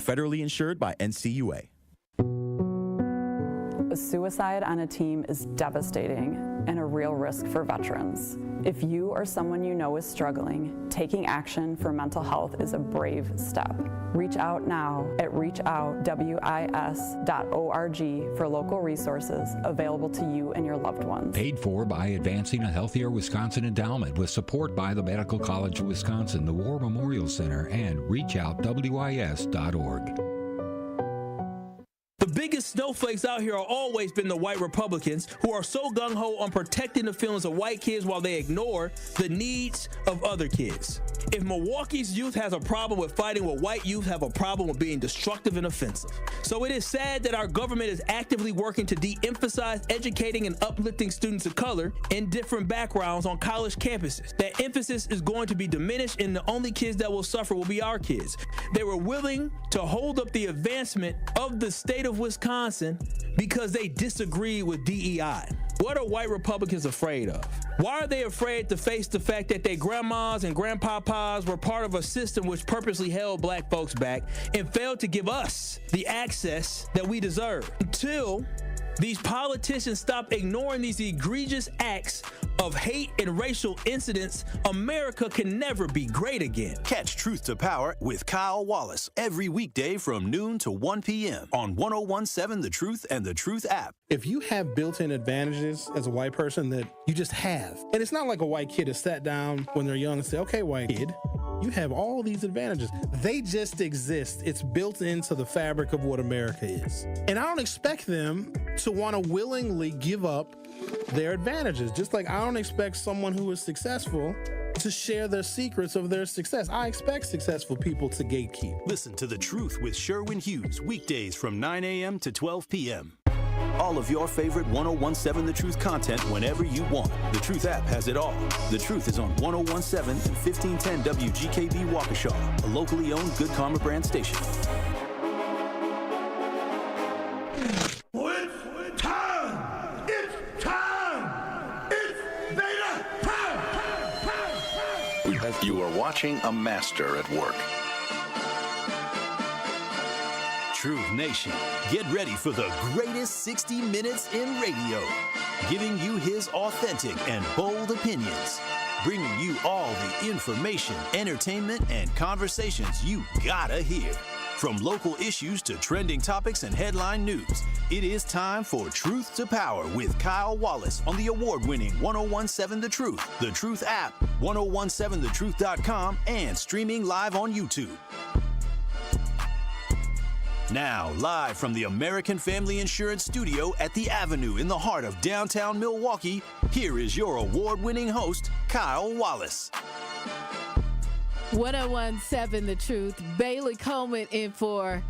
Federally insured by NCUA. Suicide on a team is devastating and a real risk for veterans. If you or someone you know is struggling, taking action for mental health is a brave step. Reach out now at reachoutwis.org for local resources available to you and your loved ones. Paid for by Advancing a Healthier Wisconsin Endowment with support by the Medical College of Wisconsin, the War Memorial Center, and reachoutwis.org. The biggest snowflakes out here are always been the white Republicans, who are so gung-ho on protecting the feelings of white kids while they ignore the needs of other kids. If Milwaukee's youth has a problem with fighting, well, white youth have a problem with being destructive and offensive. So it is sad that our government is actively working to de-emphasize educating and uplifting students of color in different backgrounds on college campuses. That emphasis is going to be diminished, and the only kids that will suffer will be our kids. They were willing to hold up the advancement of the state of Wisconsin because they disagree with DEI. What are white Republicans afraid of? Why are they afraid to face the fact that their grandmas and grandpapas were part of a system which purposely held black folks back and failed to give us the access that we deserve? Until these politicians stop ignoring these egregious acts of hate and racial incidents, America can never be great again. Catch Truth to Power with Kyle Wallace every weekday from noon to 1 p.m. on 1017 The Truth and The Truth app. If you have built-in advantages as a white person that you just have, and it's not like a white kid has sat down when they're young and said, okay, white kid, you have all these advantages. They just exist. It's built into the fabric of what America is. And I don't expect them to want to willingly give up their advantages. Just like I don't expect someone who is successful to share their secrets of their success. I expect successful people to gatekeep. Listen to The Truth with Sherwin Hughes, weekdays from 9 a.m. to 12 p.m. All of your favorite 1017 The Truth content whenever you want. The Truth app has it all. The Truth is on 1017 and 1510 WGKB Waukesha, a locally owned Good Karma brand station. It's time! It's time! It's Beta time! You are watching a master at work. Truth Nation, get ready for the greatest 60 minutes in radio, giving you his authentic and bold opinions, bringing you all the information, entertainment, and conversations you gotta hear. From local issues to trending topics and headline news, it is time for Truth to Power with Kyle Wallace on the award-winning 1017 The Truth app, 1017thetruth.com, and streaming live on YouTube. Now, live from the American Family Insurance Studio at the Avenue in the heart of downtown Milwaukee, here is your award-winning host, Kyle Wallace. 1017 The Truth. Bailey Coleman in for,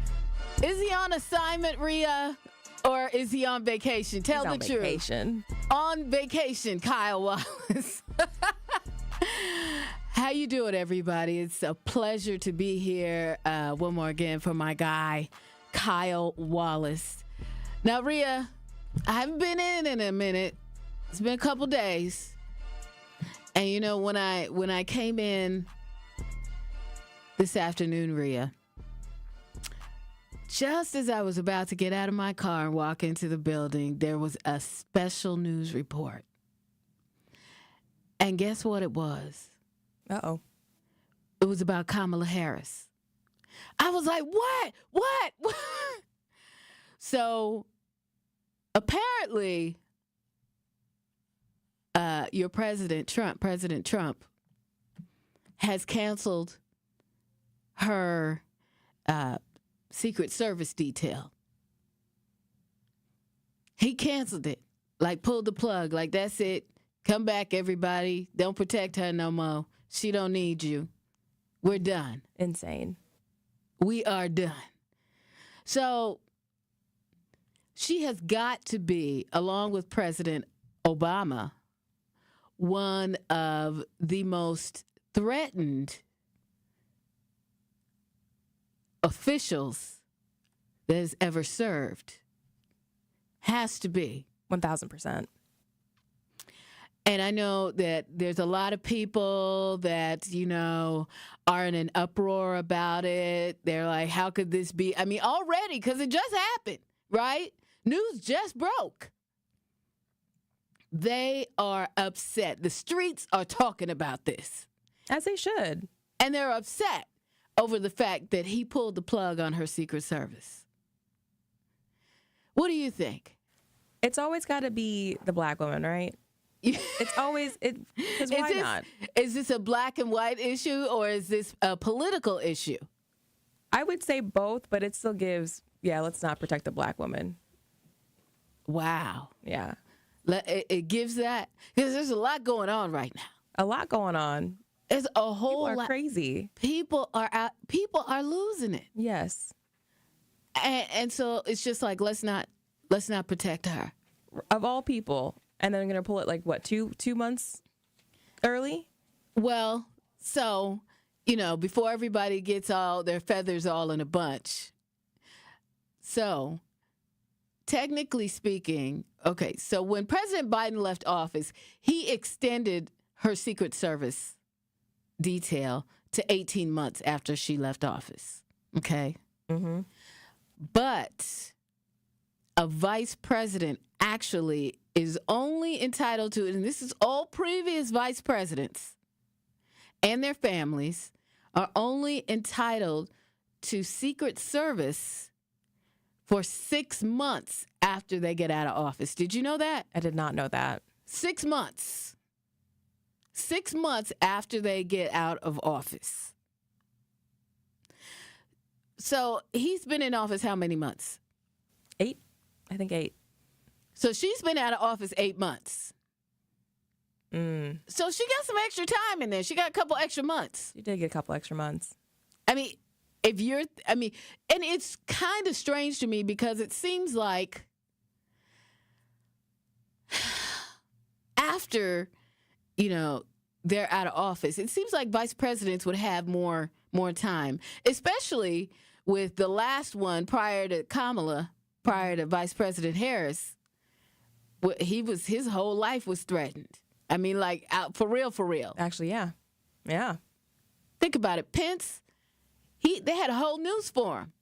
is he on assignment, Rhea, or is he on vacation? Tell the truth. Vacation. On vacation, Kyle Wallace. How you doing, everybody? It's a pleasure to be here one more again for my guy, Kyle Wallace. Now, Rhea, I haven't been in a minute. It's been a couple days. And, you know, when I came in this afternoon, Rhea, just as I was about to get out of my car and walk into the building, there was a special news report. And guess what it was? Uh-oh. It was about Kamala Harris. I was like, what? So apparently, your President Trump, has canceled her Secret Service detail. He canceled it, like pulled the plug, like that's it. Come back, everybody. Don't protect her no more. She don't need you. We're done. Insane. We are done. So she has got to be, along with President Obama, one of the most threatened officials that has ever served. Has to be. 1,000%. And I know that there's a lot of people that, are in an uproar about it. They're like, how could this be? I mean, already, because it just happened, right? News just broke. They are upset. The streets are talking about this. As they should. And they're upset over the fact that he pulled the plug on her Secret Service. What do you think? It's always got to be the black woman, right? It's always because why not? Is this a black and white issue or is this a political issue? I would say both, but it still gives, let's not protect the black woman. Wow. Yeah. It gives that, because there's a lot going on right now. A lot going on. There's a whole lot. People are crazy. People are out. People are losing it. Yes. And so it's just like, let's not protect her. Of all people. And then I'm going to pull it like, what, two months early? Well, so, before everybody gets all their feathers all in a bunch. So, technically speaking, okay, so when President Biden left office, he extended her Secret Service detail to 18 months after she left office. Okay? Mm-hmm. But a vice president actually is only entitled to, and this is all previous vice presidents and their families are only entitled to Secret Service for 6 months after they get out of office. Did you know that? I did not know that. 6 months. 6 months after they get out of office. So he's been in office how many months? 8. I think 8. So she's been out of office 8 months. So she got some extra time in there. She got a couple extra months. She did get a couple extra months. I mean, and it's kind of strange to me because it seems like after, they're out of office, it seems like vice presidents would have more time, especially with the last one prior to Kamala, prior to Vice President Harris. His whole life was threatened. I mean, like, out for real. Actually, yeah. Yeah. Think about it. Pence, they had a whole news for him.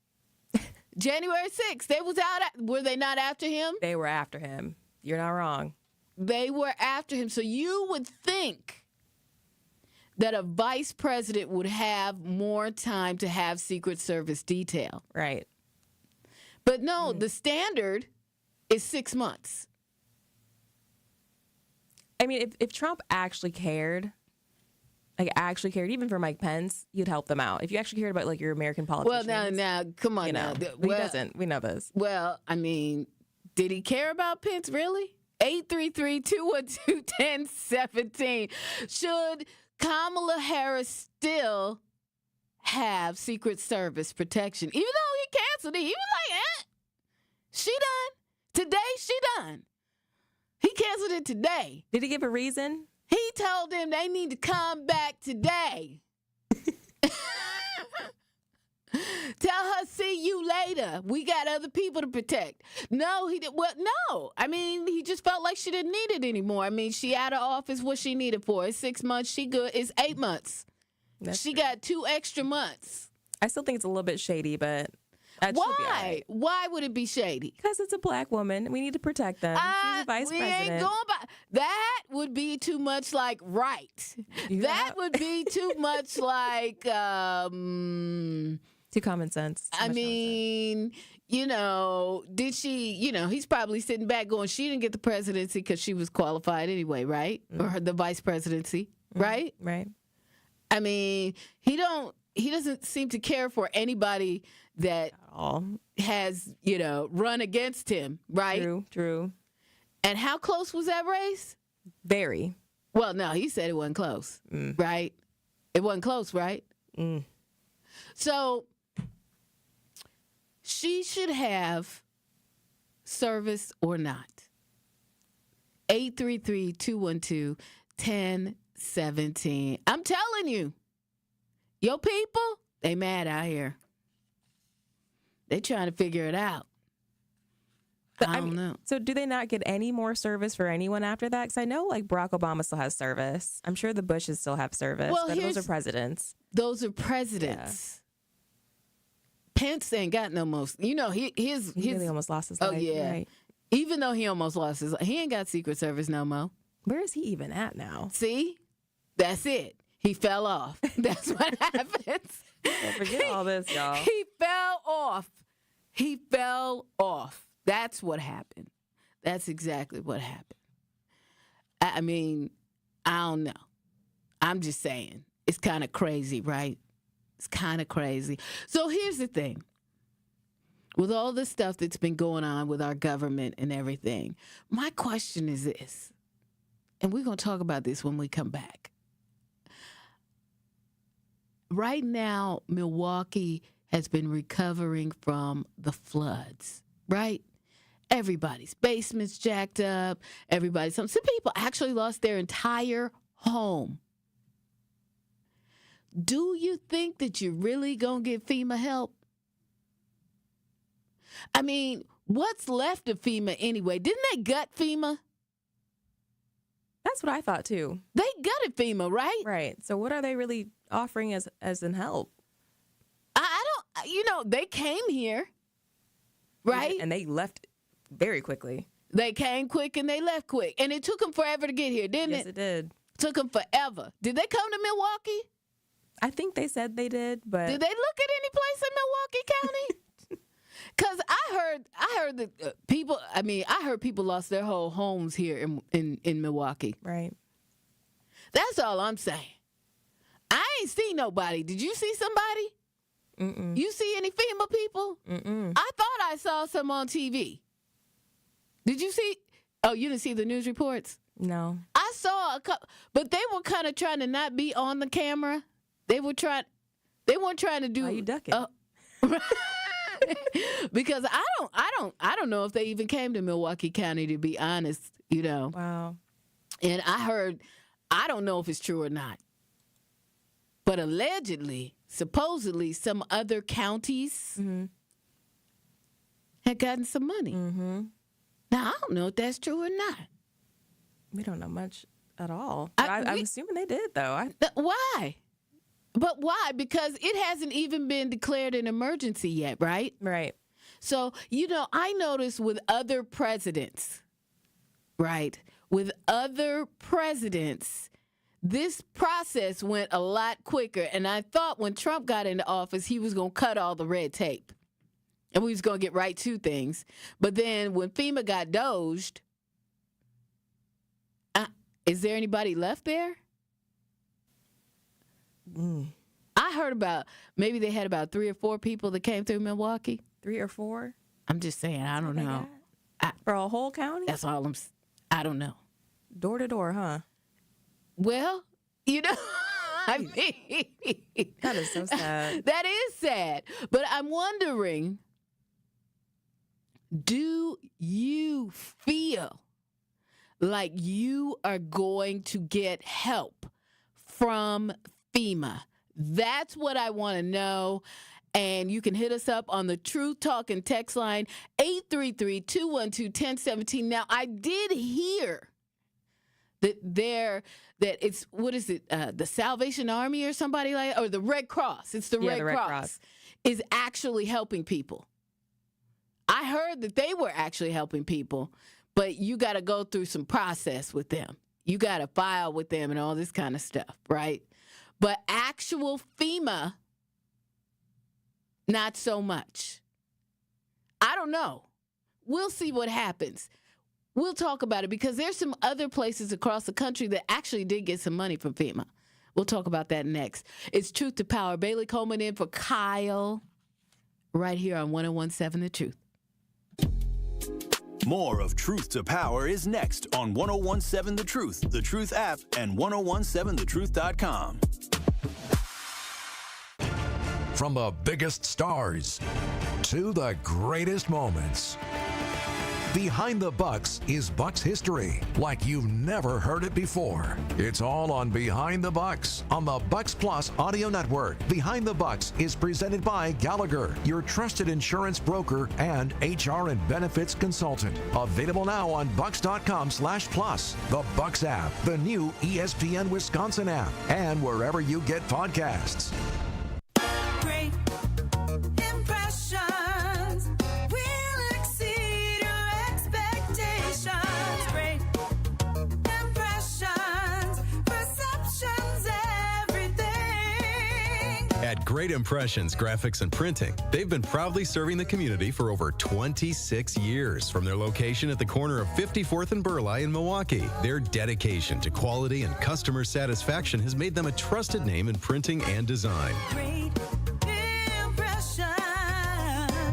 January 6th, they was out. Were they not after him? They were after him. You're not wrong. They were after him. So you would think that a vice president would have more time to have Secret Service detail. Right. But no, the standard is 6 months. I mean, if Trump actually cared, even for Mike Pence, you'd help them out. If you actually cared about, like, your American politicians. Well, now, come on now. He doesn't. We know this. Well, I mean, did he care about Pence, really? 833-212-1017. Should Kamala Harris still have Secret Service protection? Even though he canceled it, he was like, she done. Today, she done. He canceled it today. Did he give a reason? He told them they need to come back today. Tell her, see you later. We got other people to protect. No, he did. Well, no. I mean, he just felt like she didn't need it anymore. I mean, she out of office. What she needed for? It's 6 months. She good. It's 8 months. She got 2 extra months. I still think it's a little bit shady, but that should be all right. Why would it be shady? Because it's a black woman. We need to protect them. She's the vice president. Ain't going by. That would be too much like right. Yeah. That would be too much like too common sense. I mean, did she, he's probably sitting back going, she didn't get the presidency because she was qualified anyway, right? Or the vice presidency, right? Right. I mean, he doesn't seem to care for anybody that has, run against him, right? True. And how close was that race? Very. Well, no, he said it wasn't close, right? It wasn't close, right? So she should have service or not. 833-212-1017. I'm telling you, your people, they mad out here. They trying to figure it out. But, I don't know. So do they not get any more service for anyone after that? Because I know like Barack Obama still has service. I'm sure the Bushes still have service. Well, but those are presidents. Those are presidents. Yeah. Pence ain't got no most. You know, he really almost lost his life. Oh, yeah. Right? Even though he almost lost his life, he ain't got Secret Service no more. Where is he even at now? See? That's it. He fell off. That's what happens. Well, forget all this, y'all. He fell off. He fell off. That's what happened. That's exactly what happened. I mean, I don't know. I'm just saying. It's kind of crazy, right? It's kind of crazy. So here's the thing. With all the stuff that's been going on with our government and everything, my question is this, and we're going to talk about this when we come back. Right now, Milwaukee has been recovering from the floods, right? Everybody's basements jacked up. Some people actually lost their entire home. Do you think that you're really going to get FEMA help? I mean, what's left of FEMA anyway? Didn't they gut FEMA? That's what I thought too. They gutted FEMA, right? Right. So what are they really offering as in help? I don't, they came here, right? And they left very quickly. They came quick and they left quick. And it took them forever to get here, didn't it? Yes, it did. Took them forever. Did they come to Milwaukee? I think they said they did, but... Did they look at any place in Milwaukee County? Because I heard that people, I heard people lost their whole homes here in Milwaukee. Right. That's all I'm saying. I ain't see nobody. Did you see somebody? Mm-mm. You see any FEMA people? Mm-mm. I thought I saw some on TV. Did you see? Oh, you didn't see the news reports? No. I saw a couple, but they were kind of trying to not be on the camera. They weren't trying to do. Why you ducking? Because I don't know if they even came to Milwaukee County, to be honest, Wow. And I don't know if it's true or not. But allegedly, supposedly, some other counties had gotten some money. Mm-hmm. Now, I don't know if that's true or not. We don't know much at all. I'm assuming they did, though. Why? But why? Because it hasn't even been declared an emergency yet, right? Right. So, I noticed with other presidents, right? With other presidents, this process went a lot quicker. And I thought when Trump got into office, he was going to cut all the red tape. And we was going to get right to things. But then when FEMA got doged, is there anybody left there? I heard maybe they had about 3 or 4 people that came through Milwaukee. 3 or 4? I'm just saying, I don't know. For a whole county? That's all I don't know. Door to door, huh? Well, I mean. That is so sad. That is sad. But I'm wondering, do you feel like you are going to get help from FEMA? That's what I want to know. And you can hit us up on the Truth Talking text line, 833-212-1017. Now, I did hear that it's, what is it, the Salvation Army or somebody like that, or the Red Cross. It's the Red Cross is actually helping people. I heard that they were actually helping people, but you got to go through some process with them. You got to file with them and all this kind of stuff, right? But actual FEMA, not so much. I don't know. We'll see what happens. We'll talk about it because there's some other places across the country that actually did get some money from FEMA. We'll talk about that next. It's Truth to Power. Bailey Coleman in for Kyle right here on 101.7 The Truth. More of Truth to Power is next on 101.7 The Truth, The Truth app, and 1017thetruth.com. From the biggest stars to the greatest moments, Behind the Bucks is Bucks history, like you've never heard it before. It's all on Behind the Bucks on the Bucks Plus audio network. Behind the Bucks is presented by Gallagher, your trusted insurance broker and HR and benefits consultant. Available now on bucks.com/plus, the Bucks app, the new ESPN Wisconsin app, and wherever you get podcasts. Great impressions will exceed your expectations. Great impressions, perceptions, everything. At Great Impressions Graphics and Printing, they've been proudly serving the community for over 26 years from their location at the corner of 54th and Burleigh in Milwaukee. Their dedication to quality and customer satisfaction has made them a trusted name in printing and design. Great impressions.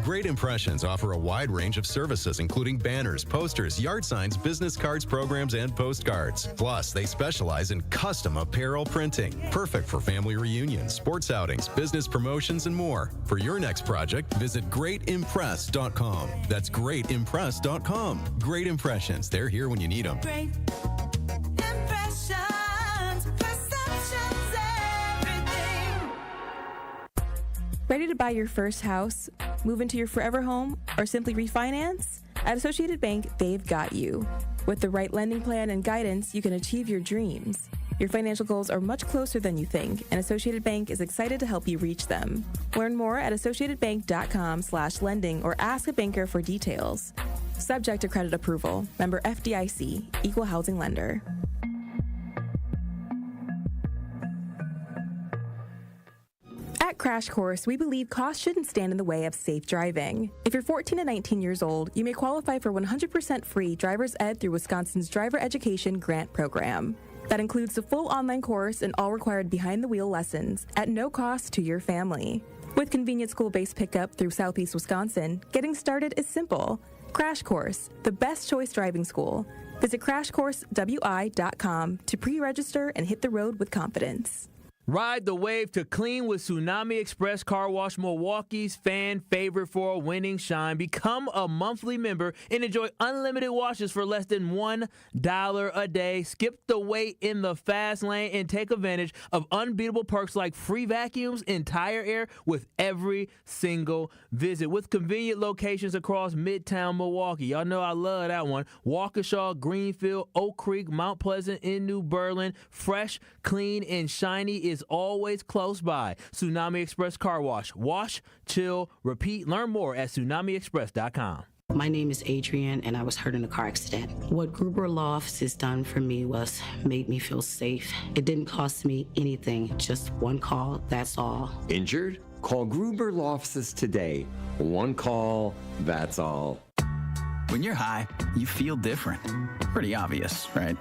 Great Impressions offer a wide range of services, including banners, posters, yard signs, business cards, programs, and postcards. Plus, they specialize in custom apparel printing, perfect for family reunions, sports outings, business promotions, and more. For your next project, visit greatimpress.com. That's greatimpress.com. Great Impressions. They're here when you need them. Great impressions, perceptions, everything. Ready to buy your first house, move into your forever home, or simply refinance? At Associated Bank, they've got you. With the right lending plan and guidance, you can achieve your dreams. Your financial goals are much closer than you think, and Associated Bank is excited to help you reach them. Learn more at associatedbank.com/lending or ask a banker for details. Subject to credit approval. Member FDIC, Equal Housing Lender. At Crash Course, we believe cost shouldn't stand in the way of safe driving. If you're 14 to 19 years old, you may qualify for 100% free driver's ed through Wisconsin's Driver Education Grant Program. That includes the full online course and all required behind-the-wheel lessons at no cost to your family. With convenient school-based pickup through Southeast Wisconsin, getting started is simple. Crash Course, the best choice driving school. Visit crashcoursewi.com to pre-register and hit the road with confidence. Ride the wave to clean with Tsunami Express Car Wash, Milwaukee's fan favorite for a winning shine. Become a monthly member and enjoy unlimited washes for less than $1 a day. Skip the wait in the fast lane and take advantage of unbeatable perks like free vacuums and tire air with every single visit. With convenient locations across Midtown Milwaukee. Y'all know I love that one. Waukesha, Greenfield, Oak Creek, Mount Pleasant, in New Berlin. Fresh, clean, and shiny is always close by. Tsunami Express Car Wash. Wash, chill, repeat. Learn more at tsunamiexpress.com. My name is Adrienne, and I was hurt in a car accident. What Gruber Law Office has done for me was made me feel safe. It didn't cost me anything, just one call, that's all. Injured? Call Gruber Law Offices today. One call, that's all. When you're high, you feel different. Pretty obvious, right?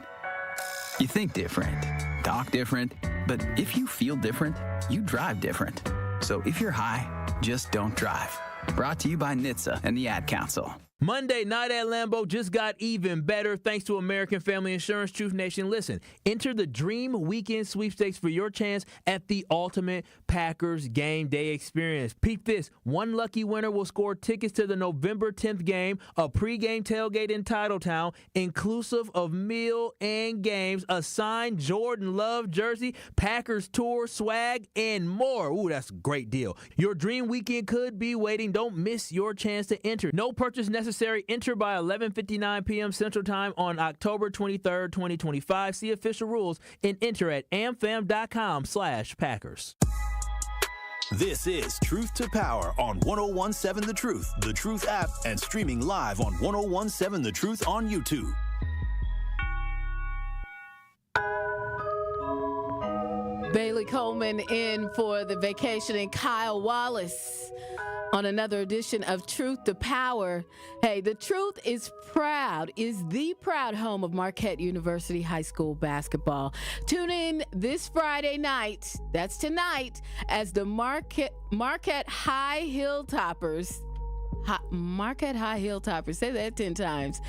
You think different, talk different, but if you feel different, you drive different. So if you're high, just don't drive. Brought to you by NHTSA and the Ad Council. Monday night at Lambeau just got even better thanks to American Family Insurance. Truth Nation, listen, enter the Dream Weekend Sweepstakes for your chance at the ultimate Packers game day experience. Peep this, one lucky winner will score tickets to the November 10th game, a pregame tailgate in Titletown, inclusive of meal and games, a signed Jordan Love jersey, Packers tour, swag, and more. Ooh, that's a great deal. Your Dream Weekend could be waiting. Don't miss your chance to enter. No purchase necessary. Enter by 11:59 p.m. Central Time on October 23rd, 2025. See official rules and enter at amfam.com/Packers. This is Truth to Power on 1017 The Truth, The Truth app, and streaming live on 1017 The Truth on YouTube. Bailey Coleman in for the vacationing Kyle Wallace on another edition of Truth to Power. Hey, the Truth is the proud home of Marquette University High School basketball. Tune in this Friday night, that's tonight, as the Marquette High Hilltoppers, Marquette High Hilltoppers, say that 10 times,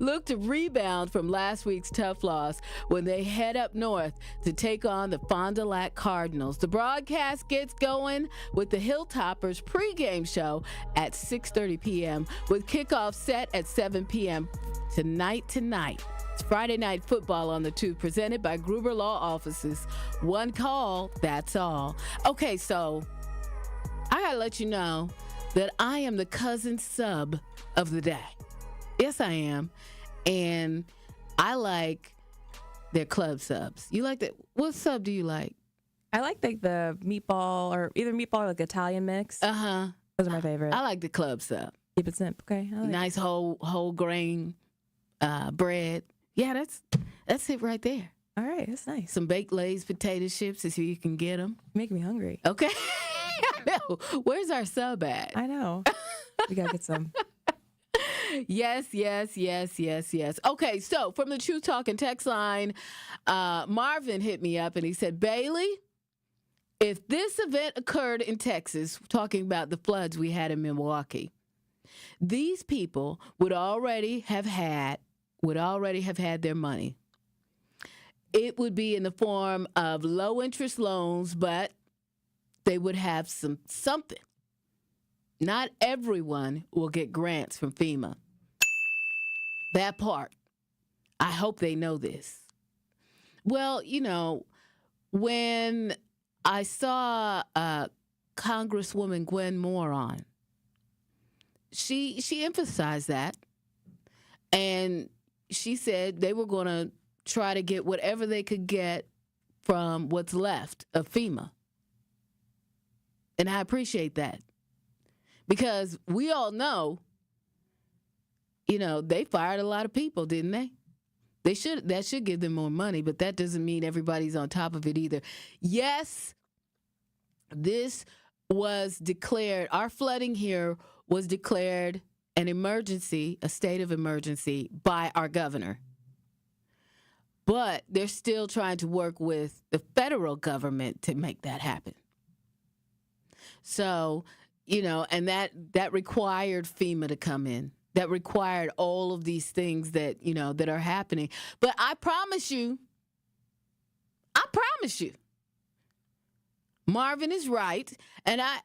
look to rebound from last week's tough loss when they head up north to take on the Fond du Lac Cardinals. The broadcast gets going with the Hilltoppers pregame show at 6:30 p.m. with kickoff set at 7 p.m. tonight. It's Friday Night Football on the Tube, presented by Gruber Law Offices. One call, that's all. Okay, so I gotta let you know that I am the cousin sub of the day. Yes, I am. And I like their club subs. You like that? What sub do you like? I like the meatball or either meatball or like Italian mix. Uh-huh. Those are my favorite. I like the club sub. Keep it simple. Okay. I like Nice whole grain bread. Yeah, that's it right there. All right, that's nice. Some baked Lay's potato chips if you can get them. Making me hungry. Okay. I know. Where's our sub at? I know. We gotta get some. Yes. Okay, so from the Truth Talking text line, Marvin hit me up and he said, Bailey, if this event occurred in Texas, talking about the floods we had in Milwaukee, these people would already have had their money. It would be in the form of low interest loans, but they would have something. Not everyone will get grants from FEMA. That part. I hope they know this. Well, when I saw Congresswoman Gwen Moore on, she emphasized that. And she said they were going to try to get whatever they could get from what's left of FEMA. And I appreciate that. Because we all know, they fired a lot of people, didn't they? That should give them more money, but that doesn't mean everybody's on top of it either. Yes, this was declared, our flooding here was declared an emergency, a state of emergency by our governor. But they're still trying to work with the federal government to make that happen. So, and that required FEMA to come in. That required all of these things that, that are happening. But I promise you, Marvin is right. And I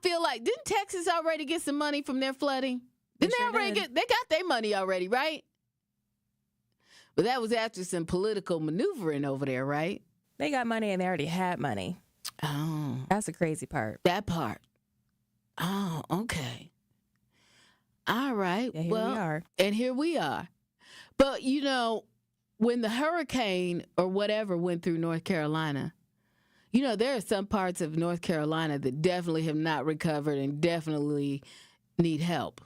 feel like, didn't Texas already get some money from their flooding? Didn't they already get, they got their money already, right? But that was after some political maneuvering over there, right? They got money and they already had money. Oh. That's the crazy part. That part. Oh, okay. All right. Yeah, here we are. And here we are. But, when the hurricane or whatever went through North Carolina, there are some parts of North Carolina that definitely have not recovered and definitely need help.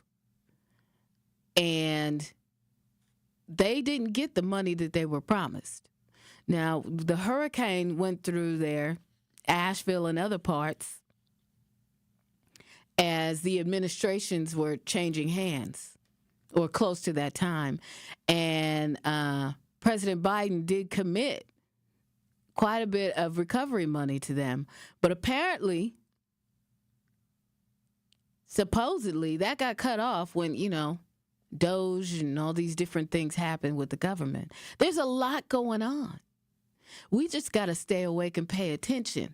And they didn't get the money that they were promised. Now, the hurricane went through there, Asheville and other parts, as the administrations were changing hands, or close to that time. And President Biden did commit quite a bit of recovery money to them. But apparently, supposedly, that got cut off when, Doge and all these different things happened with the government. There's a lot going on. We just got to stay awake and pay attention,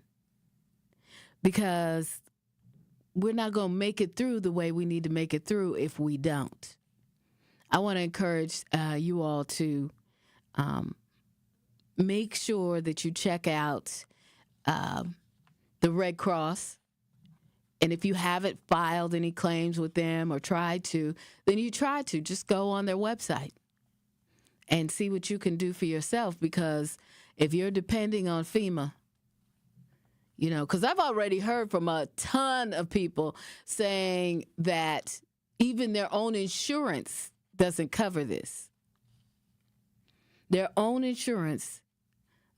because we're not going to make it through the way we need to make it through if we don't. I want to encourage you all to make sure that you check out the Red Cross. And if you haven't filed any claims with them or tried to, then you try to. Just go on their website and see what you can do for yourself. Because if you're depending on FEMA, because I've already heard from a ton of people saying that even their own insurance doesn't cover this. Their own insurance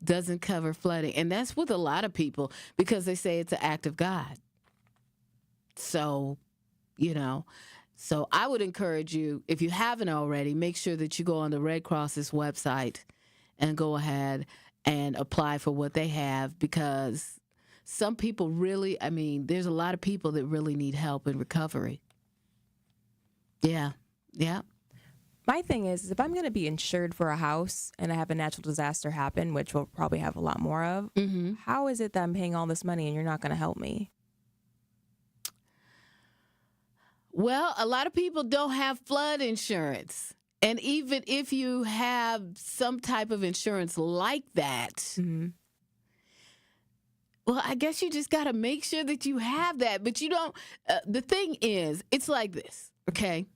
doesn't cover flooding. And that's with a lot of people, because they say it's an act of God. So, so I would encourage you, if you haven't already, make sure that you go on the Red Cross's website and go ahead and apply for what they have, because some people really, there's a lot of people that really need help in recovery. Yeah. My thing is if I'm going to be insured for a house and I have a natural disaster happen, which we'll probably have a lot more of, how is it that I'm paying all this money and you're not going to help me? Well, a lot of people don't have flood insurance. And even if you have some type of insurance like that, well, I guess you just got to make sure that you have that. But you don't. The thing is, it's like this, okay?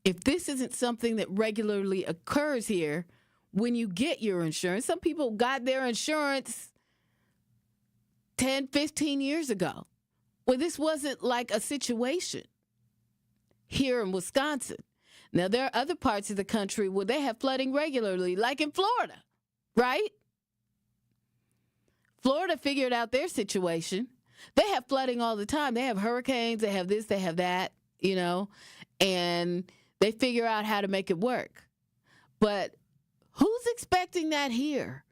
If this isn't something that regularly occurs here, when you get your insurance, some people got their insurance 10, 15 years ago. Well, this wasn't like a situation here in Wisconsin. Now, there are other parts of the country where they have flooding regularly, like in Florida, right? Florida figured out their situation. They have flooding all the time. They have hurricanes, they have this, they have that, you know, and they figure out how to make it work. But who's expecting that here?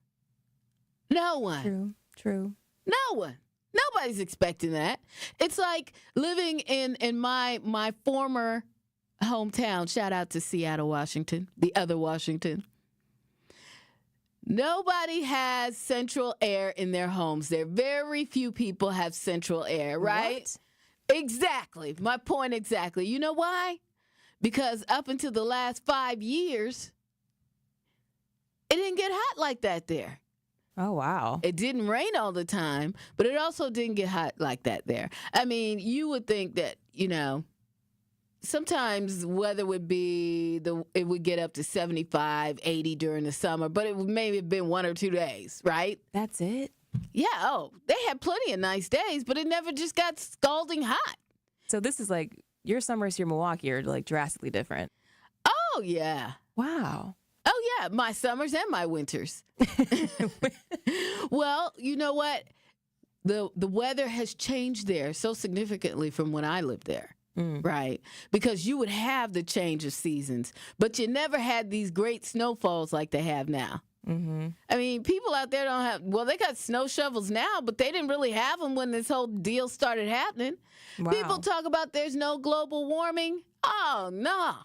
No one. True. No one. Nobody's expecting that. It's like living in my former hometown. Shout out to Seattle, Washington, the other Washington. Nobody has central air in their homes. There very few people have central air, right? What? Exactly. My point exactly. You know why? Because up until the last 5 years, it didn't get hot like that there. Oh, wow. It didn't rain all the time, but it also didn't get hot like that there. I mean, you would think that, you know, sometimes weather would be, it would get up to 75, 80 during the summer, but it would maybe have been 1 or 2 days, right? That's it? Yeah. Oh, they had plenty of nice days, but it never just got scalding hot. So this is like, your summers here in Milwaukee are like drastically different. Oh, yeah. Wow. Oh, yeah, my summers and my winters. Well, you know what? The weather has changed there so significantly from when I lived there, right? Because you would have the change of seasons, but you never had these great snowfalls like they have now. I mean, people out there don't have, well, they got snow shovels now, but they didn't really have them when this whole deal started happening. Wow. People talk about there's no global warming. Oh, no.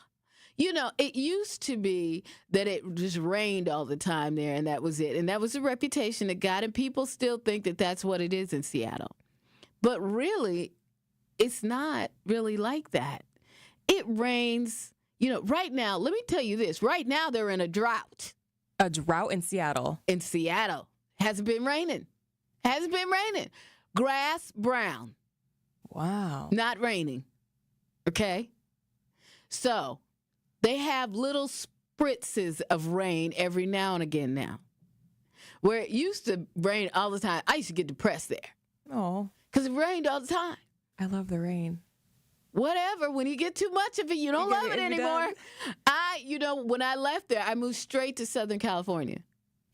You know, it used to be that it just rained all the time there, and that was it. And that was the reputation it got, and people still think that that's what it is in Seattle. But really, it's not really like that. It rains, you know, right now, let me tell you this. Right now, they're in a drought. A drought in Seattle? In Seattle. Hasn't been raining. Hasn't been raining. Grass brown. Wow. Not raining. Okay? So, they have little spritzes of rain every now and again now. Where it used to rain all the time, I used to get depressed there. Oh. Because it rained all the time. I love the rain. Whatever. When you get too much of it, you don't love it anymore. When I left there, I moved straight to Southern California.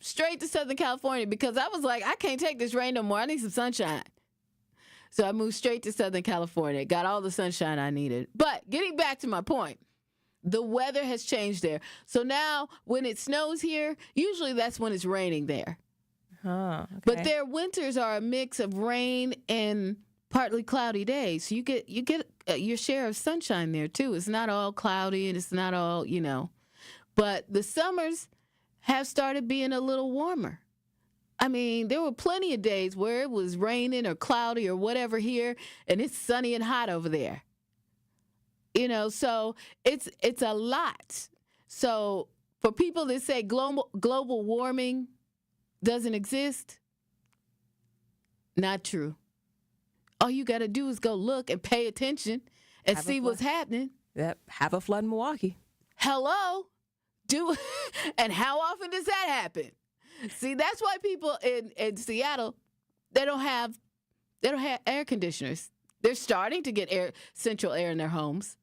Straight to Southern California because I was like, I can't take this rain no more. I need some sunshine. So I moved straight to Southern California. Got all the sunshine I needed. But getting back to my point, the weather has changed there. So now when it snows here, usually that's when it's raining there. Okay. But their winters are a mix of rain and partly cloudy days. So you get your share of sunshine there too. It's not all cloudy and it's not all, but the summers have started being a little warmer. I mean, there were plenty of days where it was raining or cloudy or whatever here, and it's sunny and hot over there. So it's a lot. So for people that say global warming doesn't exist, not true. All you got to do is go look and pay attention and see what's happening. Yep. Have a flood in Milwaukee. Hello? And how often does that happen? See, that's why people in Seattle, they don't have air conditioners. They're starting to get central air in their homes.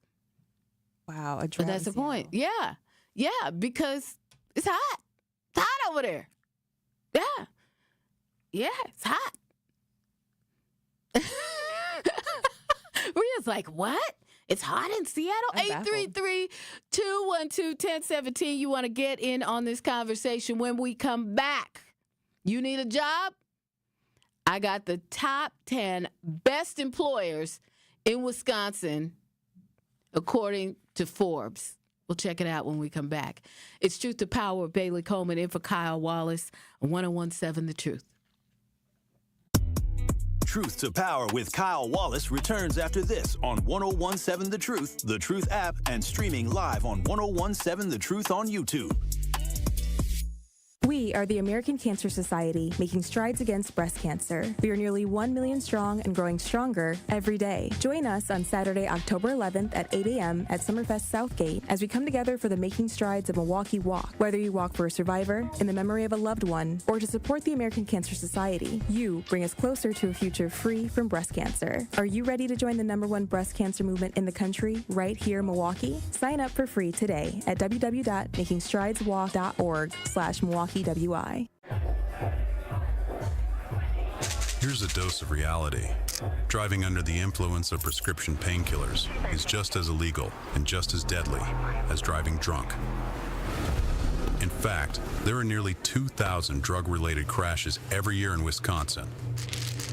Wow, but that's the point. Yeah, because it's hot. It's hot over there. Yeah, it's hot. Rhea's like, what? It's hot in Seattle? 833-212-1017. You want to get in on this conversation when we come back. You need a job? I got the top 10 best employers in Wisconsin, according to Forbes. We'll check it out when we come back. It's Truth to Power with Bailey Coleman in for Kyle Wallace on 101.7 The Truth. Truth to Power with Kyle Wallace returns after this on 101.7 The Truth app, and streaming live on 101.7 The Truth on YouTube. We are the American Cancer Society, making strides against breast cancer. We are nearly 1 million strong and growing stronger every day. Join us on Saturday, October 11th at 8 a.m. at Summerfest Southgate as we come together for the Making Strides of Milwaukee Walk. Whether you walk for a survivor, in the memory of a loved one, or to support the American Cancer Society, you bring us closer to a future free from breast cancer. Are you ready to join the #1 breast cancer movement in the country right here in Milwaukee? Sign up for free today at www.makingstrideswalk.org/MilwaukeeWI. Here's a dose of reality. Driving under the influence of prescription painkillers is just as illegal and just as deadly as driving drunk. In fact, there are nearly 2,000 drug-related crashes every year in Wisconsin.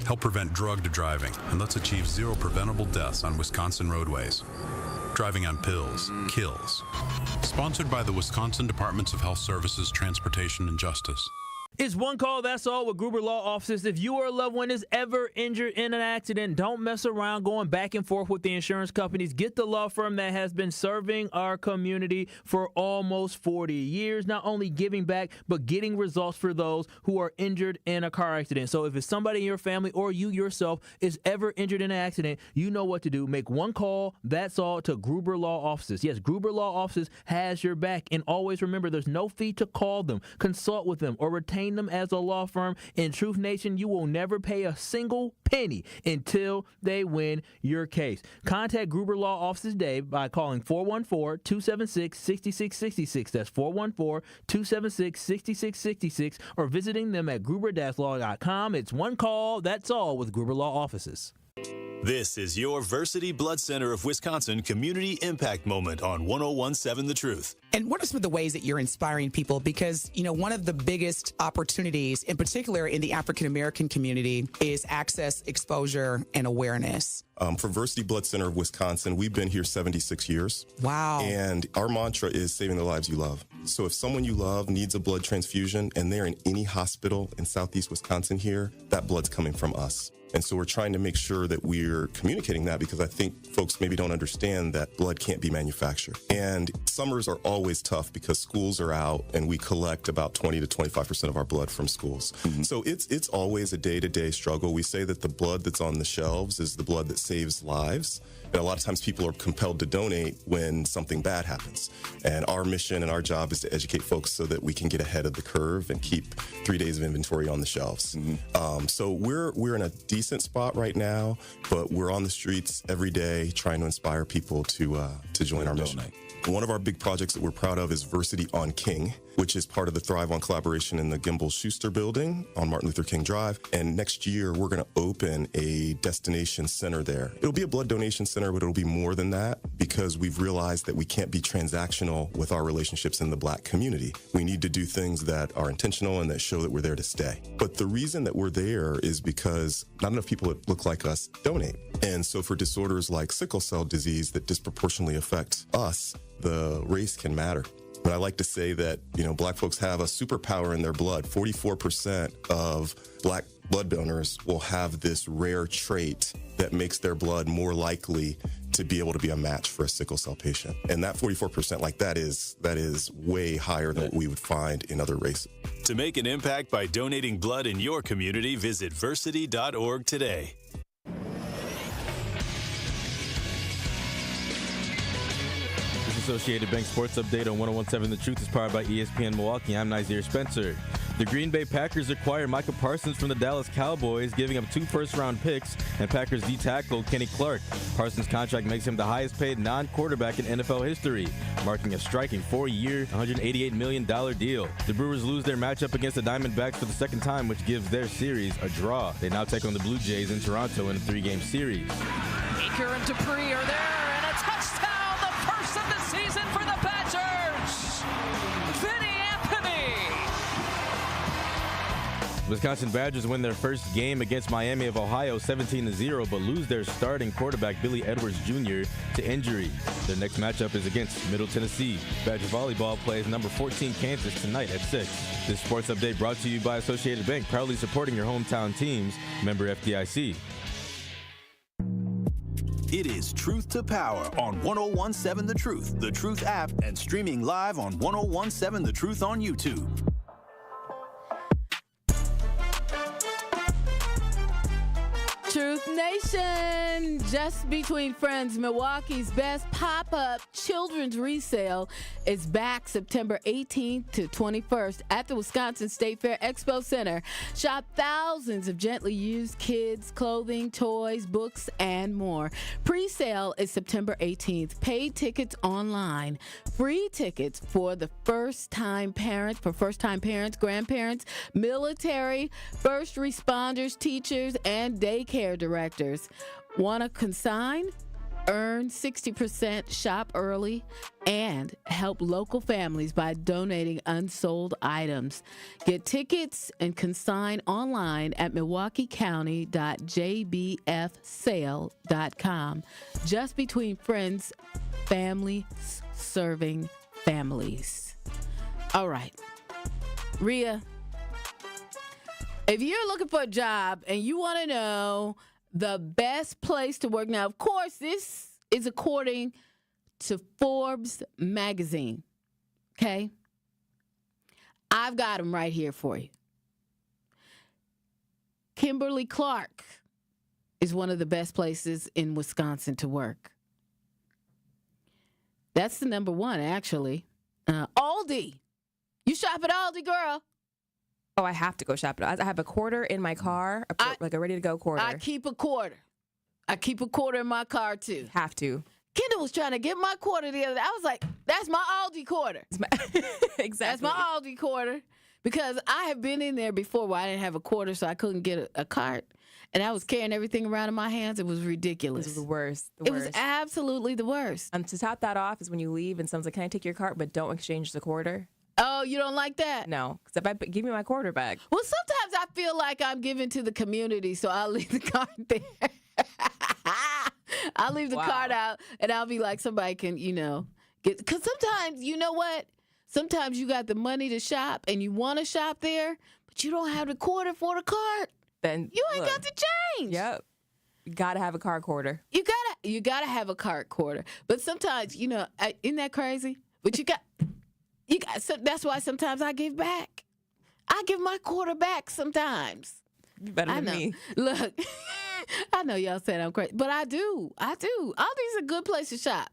Help prevent drug driving, and let's achieve 0 preventable deaths on Wisconsin roadways. Driving on pills kills. Sponsored by the Wisconsin Departments of Health Services, Transportation, and Justice. It's one call, that's all, with Gruber Law Offices. If you or a loved one is ever injured in an accident, don't mess around going back and forth with the insurance companies. Get the law firm that has been serving our community for almost 40 years, not only giving back, but getting results for those who are injured in a car accident. So if it's somebody in your family or you yourself is ever injured in an accident, you know what to do. Make one call, that's all, to Gruber Law Offices. Yes, Gruber Law Offices has your back. And always remember, there's no fee to call them, consult with them, or retain them as a law firm. In Truth Nation, you will never pay a single penny until they win your case. Contact Gruber Law Offices today by calling 414-276-6666. That's 414-276-6666, or visiting them at gruber-law.com. It's one call, that's all, with Gruber Law Offices. This is your Versity Blood Center of Wisconsin Community Impact Moment on 101.7 The Truth. And what are some of the ways that you're inspiring people? Because, you know, one of the biggest opportunities, in particular in the African-American community, is access, exposure, and awareness. For Versity Blood Center of Wisconsin, we've been here 76 years. Wow. And our mantra is saving the lives you love. So if someone you love needs a blood transfusion and they're in any hospital in Southeast Wisconsin here, that blood's coming from us. And so we're trying to make sure that we're communicating that, because I think folks maybe don't understand that blood can't be manufactured. And summers are always tough because schools are out and we collect about 20 to 25% of our blood from schools. Mm-hmm. So it's always a day-to-day struggle. We say that the blood that's on the shelves is the blood that saves lives. And a lot of times people are compelled to donate when something bad happens. And our mission and our job is to educate folks so that we can get ahead of the curve and keep 3 days of inventory on the shelves. Mm-hmm. So we're in a decent spot right now, but we're on the streets every day trying to inspire people to join our mission. One of our big projects that we're proud of is Versity on King, which is part of the Thrive on collaboration in the Gimbel Schuster building on Martin Luther King Drive. And next year, we're going to open a destination center there. It'll be a blood donation center, but it'll be more than that, because we've realized that we can't be transactional with our relationships in the Black community. We need to do things that are intentional and that show that we're there to stay. But the reason that we're there is because not enough people that look like us donate. And so for disorders like sickle cell disease that disproportionately affect us, the race can matter. But I like to say that, you know, Black folks have a superpower in their blood. 44% of Black blood donors will have this rare trait that makes their blood more likely to be able to be a match for a sickle cell patient. And that 44%, like that is way higher than what we would find in other races. To make an impact by donating blood in your community, visit versity.org today. Associated Bank Sports Update on 101.7 The Truth is powered by ESPN Milwaukee. I'm Nazir Spencer. The Green Bay Packers acquired Micah Parsons from the Dallas Cowboys, giving up 2 first-round picks and Packers D-tackle Kenny Clark. Parsons' contract makes him the highest-paid non-quarterback in NFL history, marking a striking 4-year, $188 million deal. The Brewers lose their matchup against the Diamondbacks for the second time, which gives their series a draw. They now take on the Blue Jays in Toronto in a 3-game series. Baker and Dupree are there, and a touchdown! First of the season for the Badgers, Vinny Anthony. Wisconsin Badgers win their first game against Miami of Ohio 17-0, but lose their starting quarterback Billy Edwards Jr. to injury. Their next matchup is against Middle Tennessee. Badger volleyball plays number 14 Kansas tonight at 6. This sports update brought to you by Associated Bank, proudly supporting your hometown teams. Member FDIC. It is Truth to Power on 1017 The Truth app, and streaming live on 1017 The Truth on YouTube. Truth Nation, Just Between Friends, Milwaukee's best pop-up children's resale is back September 18th to 21st at the Wisconsin State Fair Expo Center. Shop thousands of gently used kids' clothing, toys, books, and more. Pre-sale is September 18th. Paid tickets online. Free tickets for the first-time parents, grandparents, military, first responders, teachers, and daycare directors. Want to consign? Earn 60%, shop early, and help local families by donating unsold items. Get tickets and consign online at milwaukeecounty.jbfsale.com. Just Between Friends, families serving families. All right. Rhea, if you're looking for a job and you want to know the best place to work, now, of course, this is according to Forbes magazine, okay? I've got them right here for you. Kimberly-Clark is one of the best places in Wisconsin to work. That's the number one, actually. Aldi. You shop at Aldi, girl. Oh, I have to go shop. I have a quarter in my car, like a ready-to-go quarter. I keep a quarter. I keep a quarter in my car, too. Have to. Kendall was trying to get my quarter the other day. I was like, that's my Aldi quarter. Exactly. That's my Aldi quarter. Because I have been in there before where I didn't have a quarter, so I couldn't get a cart. And I was carrying everything around in my hands. It was ridiculous. It was the worst. It was absolutely the worst. To top that off is when you leave and someone's like, can I take your cart, but don't exchange the quarter? Oh, you don't like that? No, because if I give me my quarter back. Well, sometimes I feel like I'm giving to the community, so I'll leave the cart there. I'll leave the cart out, and I'll be like, somebody can, get. Because sometimes, you know what? Sometimes you got the money to shop, and you want to shop there, but you don't have the quarter for the cart. Then you ain't got the change. Yep. You got to have a cart quarter. You gotta have a cart quarter. But sometimes, isn't that crazy? But so that's why sometimes I give back. I give my quarter back sometimes. You better than me. Look, I know y'all said I'm crazy, but I do. Aldi's a good place to shop.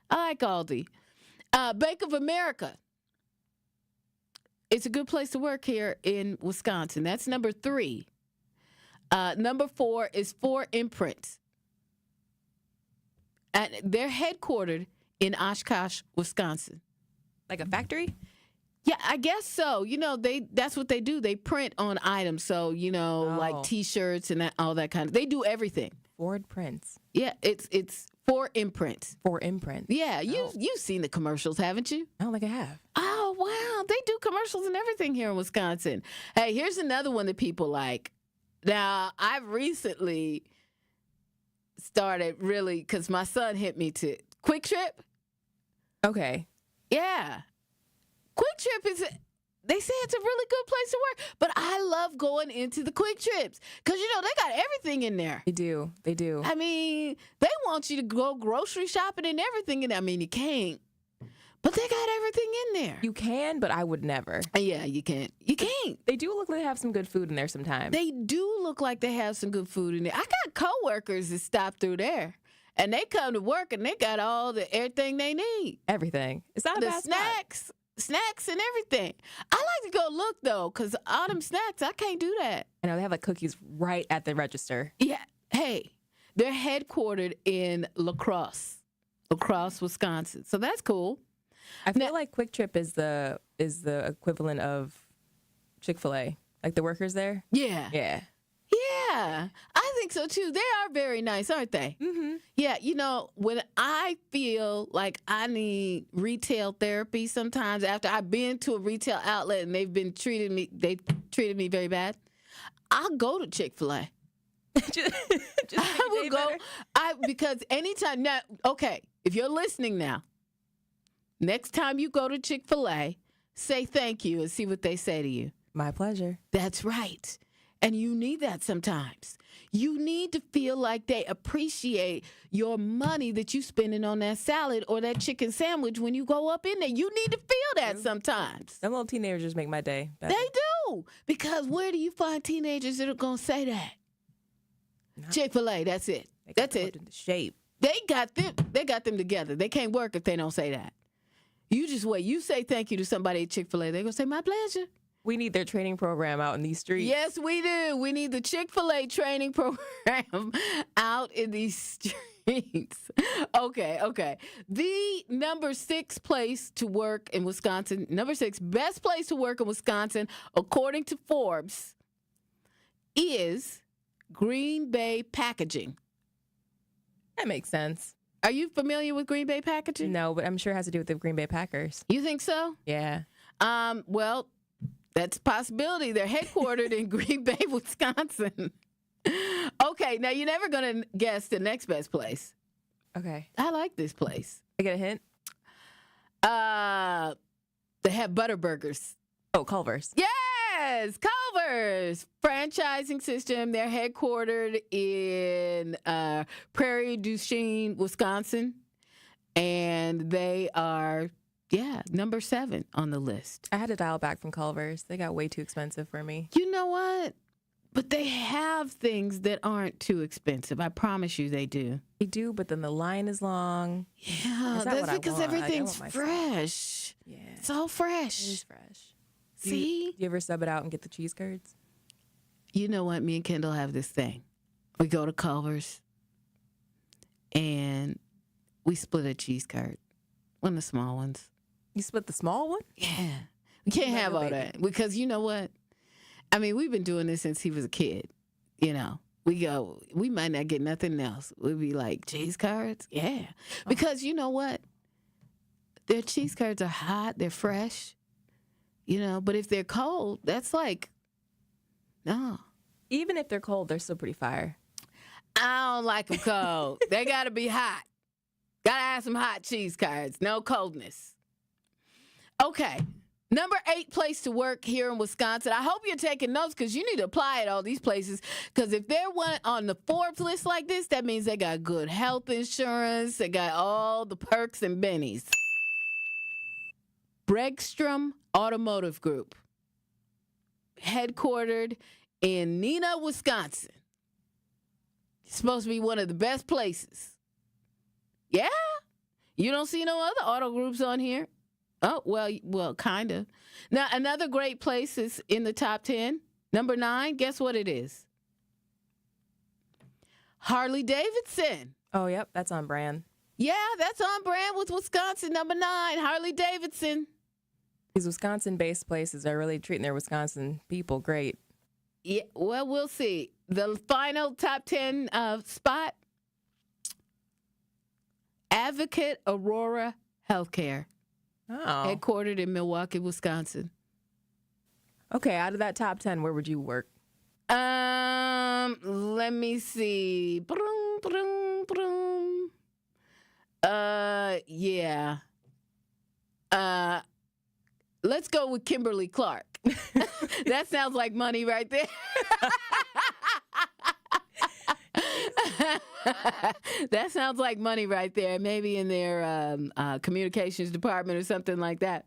I like Aldi. Bank of America. It's a good place to work here in Wisconsin. That's number 3. Number 4 is 4 Imprints. And they're headquartered in Oshkosh, Wisconsin. Like a factory? Yeah, I guess so. That's what they do. They print on items. So, like T-shirts and all that kind of. They do everything. Ford prints. Yeah, it's 4 Imprints. 4 Imprints. Yeah, you've seen the commercials, haven't you? I don't think I have. Oh, wow. They do commercials and everything here in Wisconsin. Hey, here's another one that people like. Now, I've recently started really, because my son hit me to Quick Trip. Okay. Yeah. Quick Trip they say it's a really good place to work, but I love going into the Quick Trips because, they got everything in there. They do. I mean, they want you to go grocery shopping and everything. And I mean, you can't, but they got everything in there. You can, but I would never. Yeah, you can't. You can't. They do look like they have some good food in there sometimes. They do look like they have some good food in there. I got coworkers that stop through there. And they come to work and they got everything they need. Everything. It's not a bad snacks and everything. I like to go look though, because all them snacks, I can't do that. I know they have like cookies right at the register. Yeah. Hey, they're headquartered in La Crosse, Wisconsin. So that's cool. I feel like Quick Trip is the equivalent of Chick-fil-A. Like the workers there. Yeah. Yeah. Yeah, I think so too. They are very nice, aren't they? Mm-hmm. Yeah, when I feel like I need retail therapy sometimes after I've been to a retail outlet and they've treated me very bad, I'll go to Chick-fil-A. I will go. Because anytime now, okay, if you're listening now, next time you go to Chick-fil-A, say thank you and see what they say to you. My pleasure. That's right. And you need that sometimes. You need to feel like they appreciate your money that you spending on that salad or that chicken sandwich when you go up in there. You need to feel that sometimes. Them little teenagers make my day better. They do. Because where do you find teenagers that are going to say that? Chick-fil-A, that's it. That's it. Into shape. They got them together. They can't work if they don't say that. You just wait. You say thank you to somebody at Chick-fil-A, they're going to say, my pleasure. We need their training program out in these streets. Yes, we do. We need the Chick-fil-A training program out in these streets. Okay. The number 6 place to work in Wisconsin, number 6 best place to work in Wisconsin, according to Forbes, is Green Bay Packaging. That makes sense. Are you familiar with Green Bay Packaging? No, but I'm sure it has to do with the Green Bay Packers. You think so? Yeah. Well, that's a possibility. They're headquartered in Green Bay, Wisconsin. Okay, now you're never going to guess the next best place. Okay. I like this place. I get a hint? They have butter burgers. Oh, Culver's. Yes, Culver's franchising system. They're headquartered in Prairie du Chien, Wisconsin. And they are, number 7 on the list. I had to dial back from Culver's. They got way too expensive for me. You know what? But they have things that aren't too expensive. I promise you they do. They do, but then the line is long. Yeah, that's because everything's fresh. Yeah. It's all fresh. It is fresh. See? Do you ever sub it out and get the cheese curds? You know what? Me and Kendall have this thing. We go to Culver's and we split a cheese curd. One of the small ones. You split the small one? Yeah. We can't have all that because you know what? I mean, we've been doing this since he was a kid. You know, we might not get nothing else. We'd be like, cheese curds? Yeah. Because you know what? Their cheese curds are hot. They're fresh. You know, but if they're cold, that's like, no. Even if they're cold, they're still pretty fire. I don't like them cold. They got to be hot. Got to have some hot cheese curds. No coldness. Okay. Number 8 place to work here in Wisconsin. I hope you're taking notes because you need to apply at all these places. Because if they're one on the Forbes list like this, that means they got good health insurance. They got all the perks and bennies. Bregstrom Automotive Group, headquartered in Neenah, Wisconsin. It's supposed to be one of the best places. Yeah? You don't see no other auto groups on here? Oh, well, kind of. Now, another great place is in the top 10. Number 9, guess what it is? Harley Davidson. Oh, yep, that's on brand. Yeah, that's on brand with Wisconsin. Number 9, Harley Davidson. These Wisconsin-based places are really treating their Wisconsin people great. Yeah, well, we'll see. The final top 10 spot, Advocate Aurora Healthcare. Oh. Headquartered in Milwaukee, Wisconsin. Okay, out of that top 10, where would you work? Let me see. Yeah. Let's go with Kimberly Clark. That sounds like money right there. That sounds like money right there. Maybe in their communications department or something like that.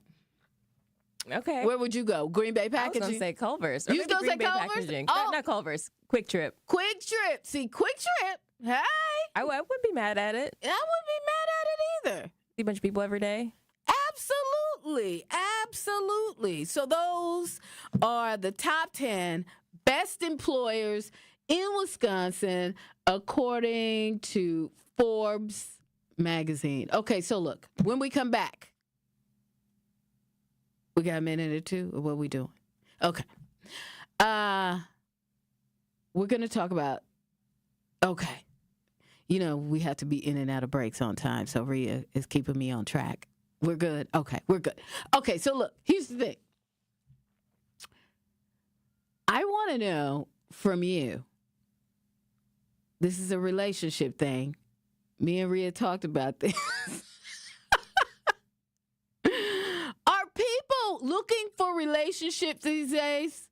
Okay. Where would you go? Green Bay Packaging? I was going to say Culver's. You was going to say Culver's? Packaging. Oh. Not Culver's. Quick Trip. Quick Trip. See, Quick Trip. Hey. I wouldn't be mad at it. I wouldn't be mad at it either. See a bunch of people every day. Absolutely. So those are the top 10 best employers in Wisconsin according to Forbes magazine. Okay, so look, when we come back, we got a minute or two, or what are we doing? Okay. We're going to talk about, okay, you know, we have to be in and out of breaks on time, so Rhea is keeping me on track. We're good. Okay, we're good. Okay, so look, here's the thing. I want to know from you. This is a relationship thing. Me and Rhea talked about this. Are people looking for relationships these days?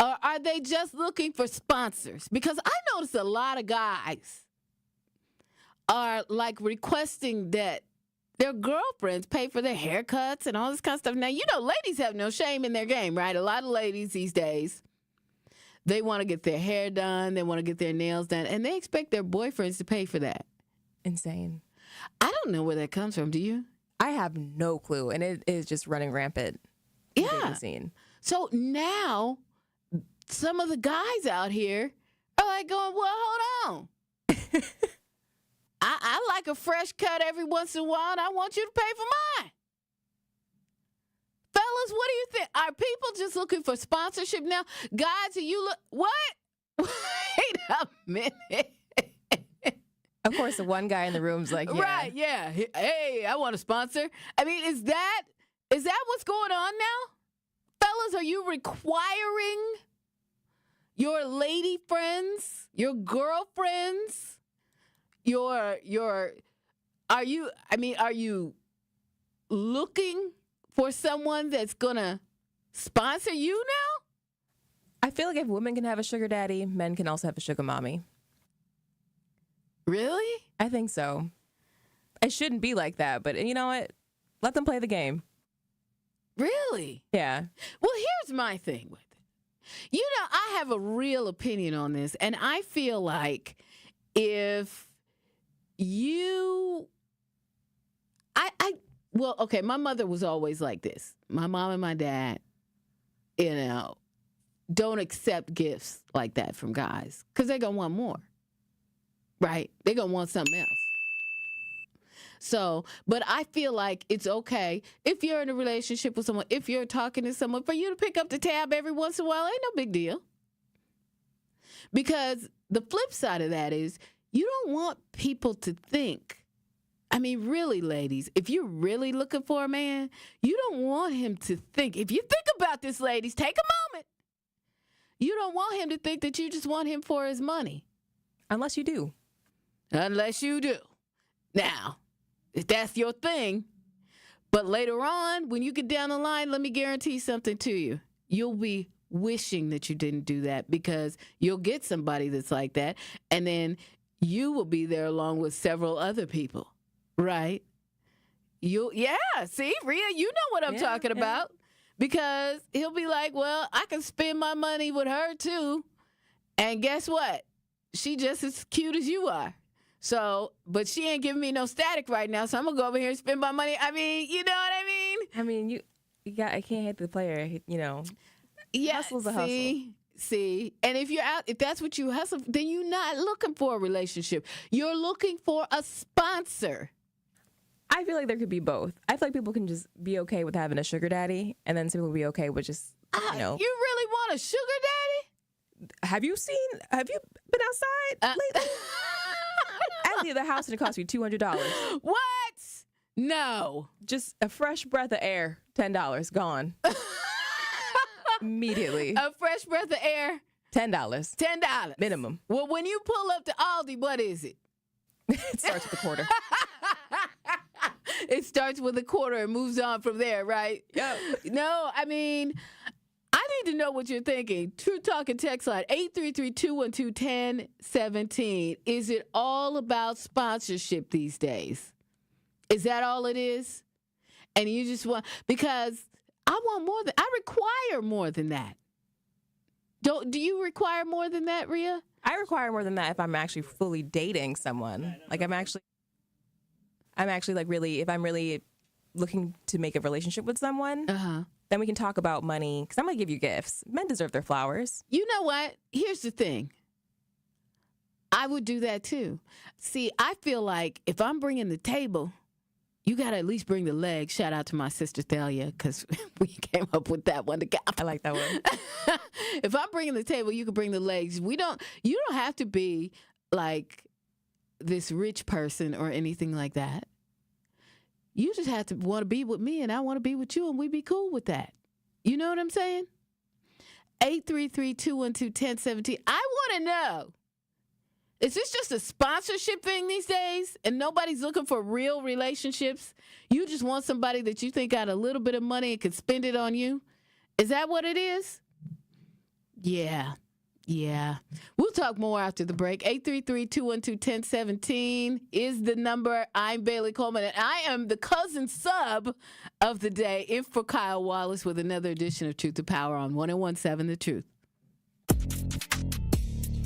Or are they just looking for sponsors? Because I notice a lot of guys are like requesting that their girlfriends pay for their haircuts and all this kind of stuff. Now, you know, ladies have no shame in their game, right? A lot of ladies these days, they want to get their hair done, they want to get their nails done, and they expect their boyfriends to pay for that. Insane. I don't know where that comes from. Do you? I have no clue, and it is just running rampant. in the dating scene. So now some of the guys out here are like going, well, hold on. I like a fresh cut every once in a while, and I want you to pay for mine. Fellas, what do you think? Are people just looking for sponsorship now? Guys, are you what? Wait a minute. Of course, the one guy in the room's like, yeah. Right, yeah. Hey, I want a sponsor. I mean, is that what's going on now? Fellas, are you requiring your lady friends, your girlfriends, are you looking for someone that's gonna sponsor you now? I feel like if women can have a sugar daddy, men can also have a sugar mommy. Really? I think so. It shouldn't be like that, but you know what? Let them play the game. Really? Yeah. Well, here's my thing with it. You know, I have a real opinion on this, and I feel like if you... Well, okay, my mother was always like this. My mom and my dad, don't accept gifts like that from guys because they're going to want more. Right? They're going to want something else. So, but I feel like it's okay if you're in a relationship with someone, if you're talking to someone, for you to pick up the tab every once in a while, ain't no big deal. Because the flip side of that is you don't want people to think, I mean, really, ladies, if you're really looking for a man, you don't want him to think, if you think about this, ladies, take a moment. You don't want him to think that you just want him for his money. Unless you do. Unless you do. Now, if that's your thing, but later on, when you get down the line, let me guarantee something to you. You'll be wishing that you didn't do that because you'll get somebody that's like that, and then you will be there along with several other people. Right? See, Rhea, you know what I'm talking about. Because he'll be like, well, I can spend my money with her too. And guess what? She just as cute as you are. So, but she ain't giving me no static right now, so I'm going to go over here and spend my money. I mean, you know what I mean? I mean, I can't hate the player, Yeah, hustle's a hustle. See, and if that's what you hustle, then you're not looking for a relationship. You're looking for a sponsor. I feel like there could be both. I feel like people can just be okay with having a sugar daddy, and then some people will be okay with just, You really want a sugar daddy? Have you been outside lately? I leave the house and it costs me $200. What? No. Just a fresh breath of air, $10, gone. Immediately. A fresh breath of air? $10. $10. Minimum. Well, when you pull up to Aldi, what is it? It starts with a quarter. It starts with a quarter and moves on from there, right? Yeah. No, I mean, I need to know what you're thinking. True Talk and text line 833-212-1017. Is it all about sponsorship these days? Is that all it is? And you just want, because I require more than that. Do you require more than that, Rhea? I require more than that if I'm actually fully dating someone. Like I'm actually like really, if I'm really looking to make a relationship with someone, then we can talk about money. Because I'm going to give you gifts. Men deserve their flowers. You know what? Here's the thing. I would do that too. See, I feel like if I'm bringing the table, you got to at least bring the legs. Shout out to my sister Thalia, because we came up with that one together. I like that one. If I'm bringing the table, you can bring the legs. You don't have to be like this rich person or anything like that. You just have to want to be with me, and I want to be with you, and we be cool with that. You know what I'm saying? 833-212-1017. I want to know, is this just a sponsorship thing these days and nobody's looking for real relationships? You just want somebody that you think got a little bit of money and can spend it on you? Is that what it is? Yeah. We'll talk more after the break. 833-212-1017 is the number. I'm Bailey Coleman, and I am the cousin sub of the day, in for Kyle Wallace with another edition of Truth to Power on 101.7 The Truth.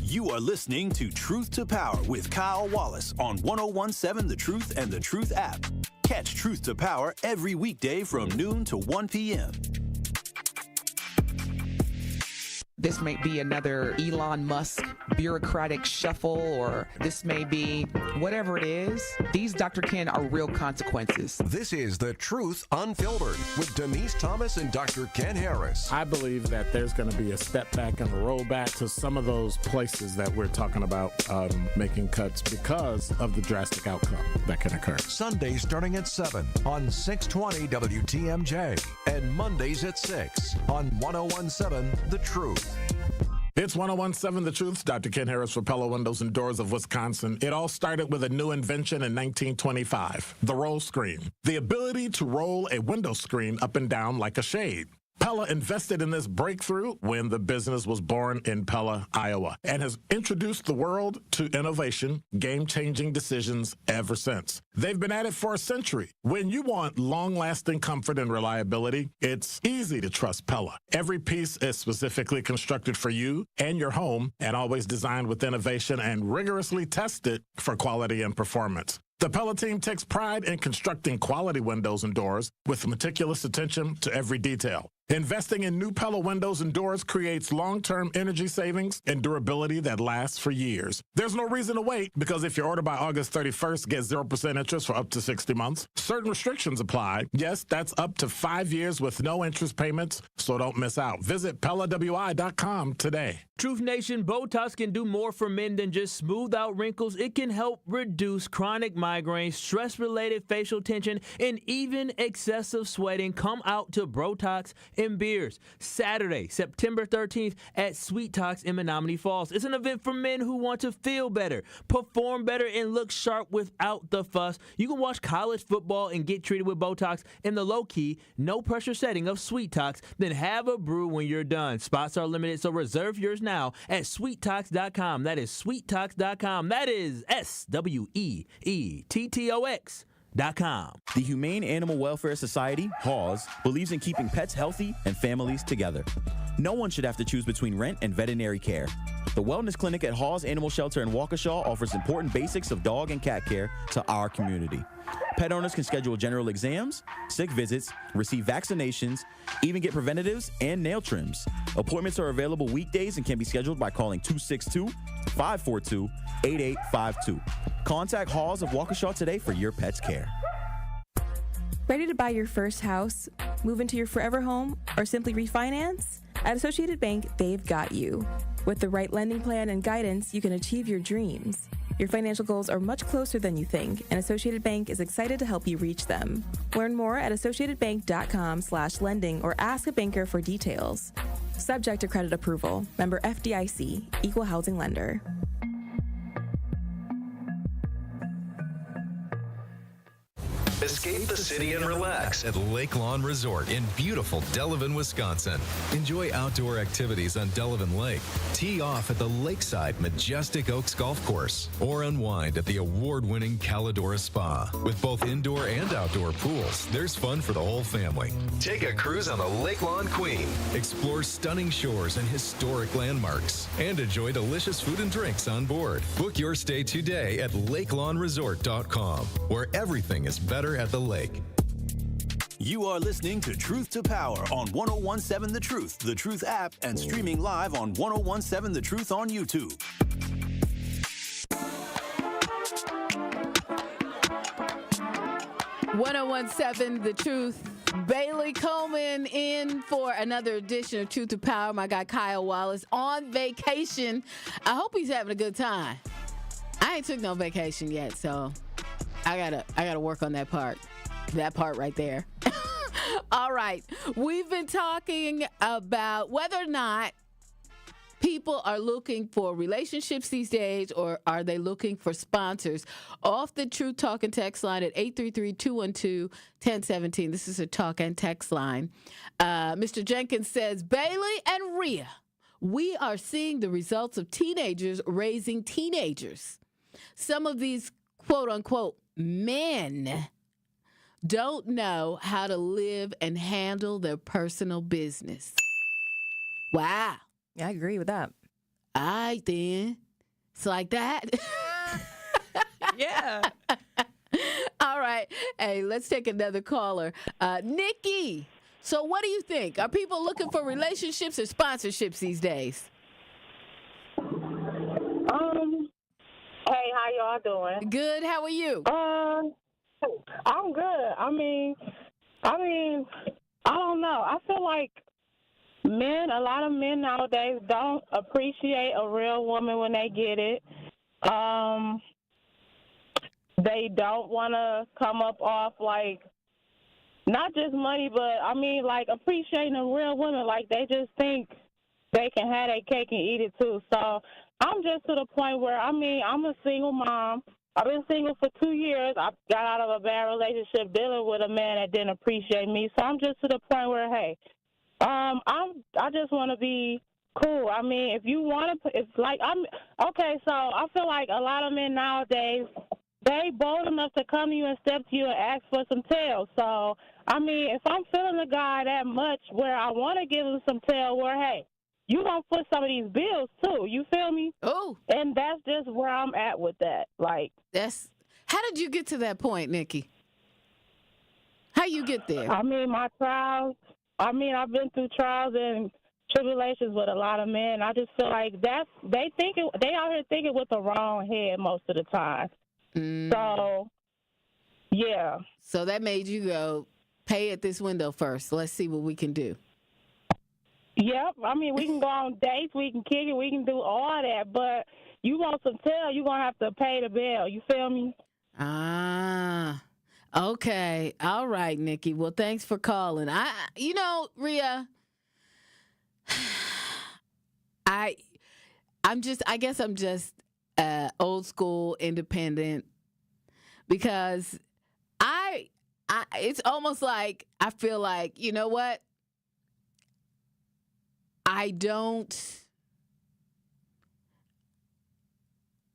You are listening to Truth to Power with Kyle Wallace on 101.7 The Truth and The Truth app. Catch Truth to Power every weekday from noon to 1 p.m. This may be another Elon Musk bureaucratic shuffle, or this may be whatever it is. These, Dr. Ken, are real consequences. This is The Truth Unfiltered with Denise Thomas and Dr. Ken Harris. I believe that there's going to be a step back and a rollback to some of those places that we're talking about making cuts because of the drastic outcome that can occur. Sundays starting at 7 on 620 WTMJ and Mondays at 6 on 101.7 The Truth. It's 101.7 The Truth. Dr. Ken Harris for Pella Windows and Doors of Wisconsin. It all started with a new invention in 1925, the roll screen. The ability to roll a window screen up and down like a shade. Pella invested in this breakthrough when the business was born in Pella, Iowa, and has introduced the world to innovation, game-changing decisions ever since. They've been at it for a century. When you want long-lasting comfort and reliability, it's easy to trust Pella. Every piece is specifically constructed for you and your home, and always designed with innovation and rigorously tested for quality and performance. The Pella team takes pride in constructing quality windows and doors with meticulous attention to every detail. Investing in new Pella windows and doors creates long-term energy savings and durability that lasts for years. There's no reason to wait, because if you order by August 31st, get 0% interest for up to 60 months. Certain restrictions apply. Yes, that's up to 5 years with no interest payments, so don't miss out. Visit PellaWI.com today. Truth Nation, Botox can do more for men than just smooth out wrinkles. It can help reduce chronic migraines, stress-related facial tension, and even excessive sweating. Come out to Botox in Beers Saturday, September 13th at Sweet Talks in Menominee Falls. It's an event for men who want to feel better, perform better, and look sharp without the fuss. You can watch college football and get treated with Botox in the low-key, no-pressure setting of Sweet Talks, then have a brew when you're done. Spots are limited, so reserve yours now at sweettalks.com. That is sweettalks.com. That is SWEETTOX.com. The Humane Animal Welfare Society, HAWS, believes in keeping pets healthy and families together. No one should have to choose between rent and veterinary care. The Wellness Clinic at Hawes Animal Shelter in Waukesha offers important basics of dog and cat care to our community. Pet owners can schedule general exams, sick visits, receive vaccinations, even get preventatives and nail trims. Appointments are available weekdays and can be scheduled by calling 262-542-8852. Contact Hawes of Waukesha today for your pet's care. Ready to buy your first house, move into your forever home, or simply refinance? At Associated Bank, they've got you. With the right lending plan and guidance, you can achieve your dreams. Your financial goals are much closer than you think, and Associated Bank is excited to help you reach them. Learn more at associatedbank.com/lending or ask a banker for details. Subject to credit approval. Member FDIC, Equal Housing Lender. Escape the city and relax at Lake Lawn Resort in beautiful Delavan, Wisconsin. Enjoy outdoor activities on Delavan Lake. Tee off at the lakeside Majestic Oaks Golf Course or unwind at the award-winning Calidora Spa. With both indoor and outdoor pools, there's fun for the whole family. Take a cruise on the Lake Lawn Queen. Explore stunning shores and historic landmarks. And enjoy delicious food and drinks on board. Book your stay today at lakelawnresort.com, where everything is better at the lake. You are listening to Truth to Power on 101.7 The Truth app, and streaming live on 101.7 The Truth on YouTube. .107 The Truth. Bailey Coleman in for another edition of Truth to Power. My guy Kyle Wallace on vacation. I hope he's having a good time. I ain't took no vacation yet, so I gotta work on that part right there. All right, we've been talking about whether or not people are looking for relationships these days, or are they looking for sponsors? Off the Truth Talk and Text line at 833-212-1017. This is a talk and text line. Mr. Jenkins says, Bailey and Rhea, we are seeing the results of teenagers raising teenagers. Some of these quote-unquote men don't know how to live and handle their personal business. Wow. Yeah, I agree with that. All right, then. It's like that. Yeah. All right. Hey, let's take another caller. Nikki, so what do you think? Are people looking for relationships or sponsorships these days? Hey, how y'all doing? Good. How are you? I'm good. I mean, I don't know. I feel like a lot of men nowadays don't appreciate a real woman when they get it. They don't want to come up off like not just money, but I mean like appreciating a real woman. Like they just think they can have their cake and eat it too. So I'm just to the point where, I mean, I'm a single mom. I've been single for 2 years. I got out of a bad relationship dealing with a man that didn't appreciate me. So I'm just to the point where, hey, I just want to be cool. I mean, if you want to, it's like okay. So I feel like a lot of men nowadays, they bold enough to come to you and step to you and ask for some tail. So I mean, if I'm feeling a guy that much where I want to give him some tail, where hey, you gonna foot some of these bills too. You feel me? Oh. And that's just where I'm at with that. Like how did you get to that point, Nikki? How you get there? I mean, my trials. I mean, I've been through trials and tribulations with a lot of men. I just feel like they out here thinking with the wrong head most of the time. So, yeah. So that made you go, pay at this window first. Let's see what we can do. Yep. I mean, we can go on dates, we can kick it, we can do all that, but you want some tail, you're going to have to pay the bill. You feel me? Okay. All right, Nikki. Well, thanks for calling. Rhea, I guess I'm just old school independent because it's almost like I feel like, you know what?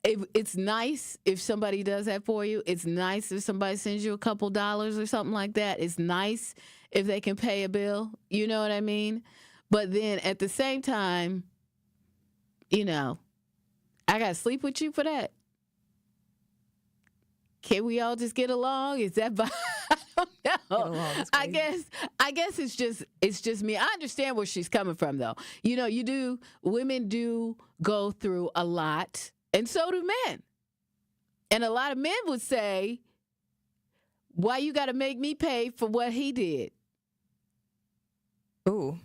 It's nice if somebody does that for you. It's nice if somebody sends you a couple dollars or something like that. It's nice if they can pay a bill. You know what I mean? But then at the same time, I got to sleep with you for that. Can we all just get along? Is that I don't know. I guess it's just me. I understand where she's coming from though. Women do go through a lot, and so do men. And a lot of men would say, why you got to make me pay for what he did? Ooh.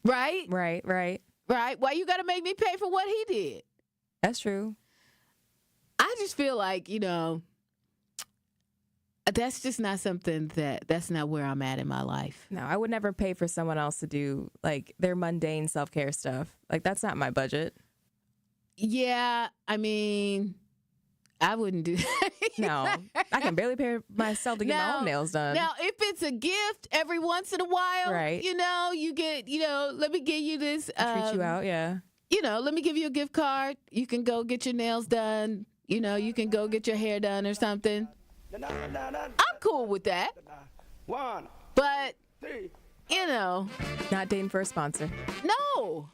Right? Right. Why you got to make me pay for what he did? That's true. I just feel like, that's just not something that's not where I'm at in my life. No, I would never pay for someone else to do like their mundane self-care stuff. Like that's not my budget. Yeah, I mean, I wouldn't do that. No, I can barely pay myself to get my own nails done. Now, if it's a gift every once in a while, right. You get, let me give you this. Treat you out, yeah. Let me give you a gift card. You can go get your nails done. You can go get your hair done or something. I'm cool with that. But, not dating for a sponsor. No.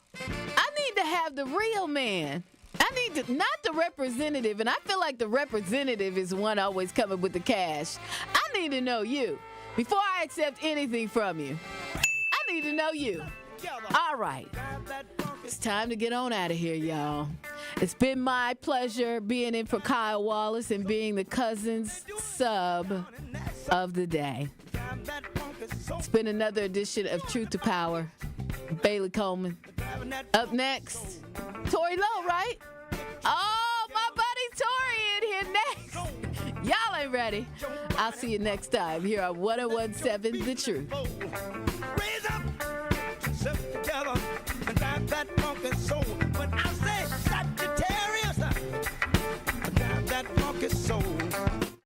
I need to have the real man. I need to, not the representative. And I feel like the representative is one always coming with the cash. I need to know you. Before I accept anything from you, I need to know you. All right. It's time to get on out of here, y'all. It's been my pleasure being in for Kyle Wallace and being the cousin's sub of the day. It's been another edition of Truth to Power. Bailey Coleman. Up next, Tori Lowe, right? Oh, my buddy Tori in here next. Y'all ain't ready. I'll see you next time here on 101.7 The Truth. Raise up, sit together, and drive that funky soul.